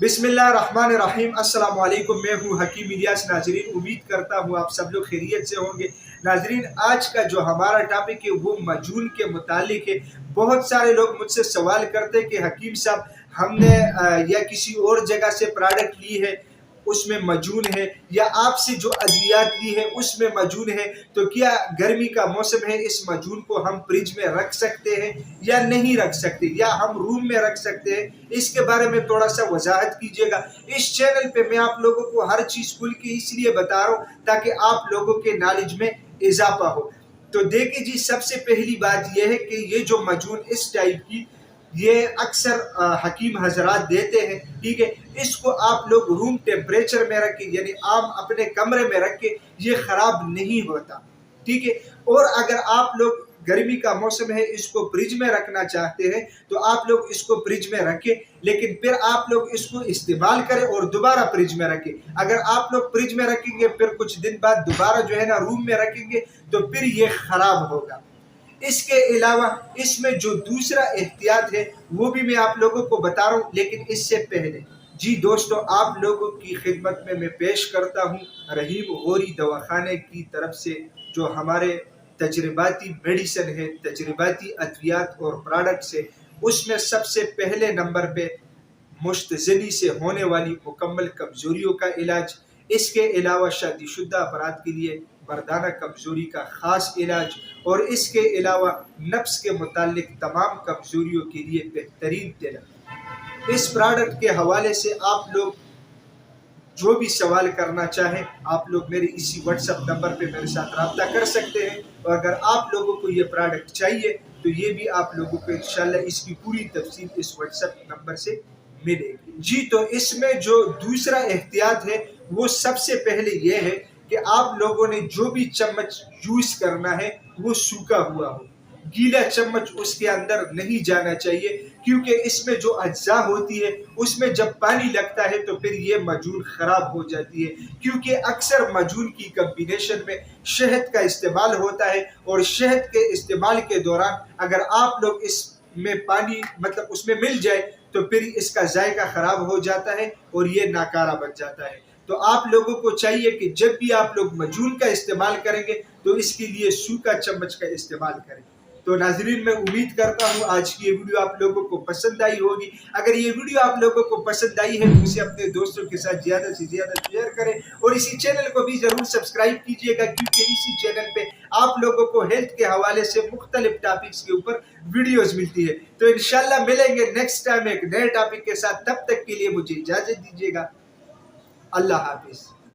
बिस्मिल्लाहिर्रहमानिर्रहीम। अस्सलाम वालेकुम। मैं हूँ हकीम इलियास। नाजरीन, उम्मीद करता हूँ आप सब लोग खैरियत से होंगे। नाजरीन, आज का जो हमारा टॉपिक है वो मजून के मुतालिक है। बहुत सारे लोग मुझसे सवाल करते हैं कि हकीम साहब, हमने या किसी और जगह से प्रोडक्ट ली है उसमें मजून है, या आपसे जो अद्वियात ली है उसमें मजून है, तो क्या गर्मी का मौसम है, इस मजून को हम फ्रिज में रख सकते हैं या नहीं रख सकते, या हम रूम में रख सकते हैं? इसके बारे में थोड़ा सा वजाहत कीजिएगा। इस चैनल पे मैं आप लोगों को हर चीज़ खुल के इसलिए बता रहा हूँ ताकि आप लोगों के नॉलेज में इजाफा हो। तो देखिए जी, सबसे पहली बात यह है कि ये जो मजून इस टाइप की ये अक्सर हकीम हजरात देते हैं, ठीक है। इसको आप लोग रूम टेम्परेचर में रखें, यानी आम अपने कमरे में रख के, ये खराब नहीं होता, ठीक है। और अगर आप लोग गर्मी का मौसम है इसको फ्रिज में रखना चाहते हैं तो आप लोग इसको फ्रिज में रखें, लेकिन फिर आप लोग इसको इस्तेमाल करें और दोबारा फ्रिज में रखें। अगर आप लोग फ्रिज में रखेंगे फिर कुछ दिन बाद दोबारा जो है ना रूम में रखेंगे तो फिर ये खराब होगा। इसके अलावा इसमें जो दूसरा एहतियात है वो भी मैं आप लोगों को बता रहा हूँ, लेकिन इससे पहले जी दोस्तों, आप लोगों की खिदमत में मैं पेश करता हूँ रहीम गौरी दवाखाने की तरफ से जो हमारे तजर्बाती मेडिसन है, तजर्बाती अद्वियात और प्रोडक्ट्स है। उसमें सबसे पहले नंबर पे मुश्तजली से होने वाली मुकम्मल कमजोरियों का इलाज, इसके अलावा शादीशुदा अफराद के लिए मर्दाना कमजोरी का ख़ास इलाज, और इसके अलावा नफ्स के मुतालिक तमाम कमजोरियों के लिए बेहतरीन तेल। इस प्रोडक्ट के हवाले से आप लोग जो भी सवाल करना चाहें आप लोग मेरे इसी व्हाट्सएप नंबर पे मेरे साथ रब्ता कर सकते हैं। और अगर आप लोगों को ये प्रोडक्ट चाहिए तो ये भी आप लोगों को इंशाल्लाह इसकी पूरी तफसील इस व्हाट्सएप नंबर से मिलेगी जी। तो इसमें जो दूसरा एहतियात है वो सबसे पहले ये है कि आप लोगों ने जो भी चम्मच यूज करना है वो सूखा हुआ हो, गीला चम्मच उसके अंदर नहीं जाना चाहिए, क्योंकि इसमें जो अज्जा होती है उसमें जब पानी लगता है तो फिर ये मजून खराब हो जाती है। क्योंकि अक्सर मजून की कम्बिनेशन में शहद का इस्तेमाल होता है, और शहद के इस्तेमाल के दौरान अगर आप लोग इसमें पानी मतलब उसमें मिल जाए तो फिर इसका जायका खराब हो जाता है और ये नाकारा बन जाता है। तो आप लोगों को चाहिए कि जब भी आप लोग मजून का इस्तेमाल करेंगे तो इसके लिए सूखा चम्मच का इस्तेमाल करें। तो नाजरीन, मैं उम्मीद करता हूँ आज की ये वीडियो आप लोगों को पसंद आई होगी। अगर ये वीडियो आप लोगों को पसंद आई है तो इसे अपने दोस्तों के साथ ज़्यादा से ज़्यादा शेयर करें, और इसी चैनल को भी ज़रूर सब्सक्राइब कीजिएगा, क्योंकि इसी चैनल पे आप लोगों को हेल्थ के हवाले से मुख्तलिफ टॉपिक्स के ऊपर वीडियोज़ मिलती है। तो इंशाल्लाह मिलेंगे नेक्स्ट टाइम एक नए टॉपिक के साथ। तब तक के लिए मुझे इजाज़त दीजिएगा। अल्लाह हाफिज़।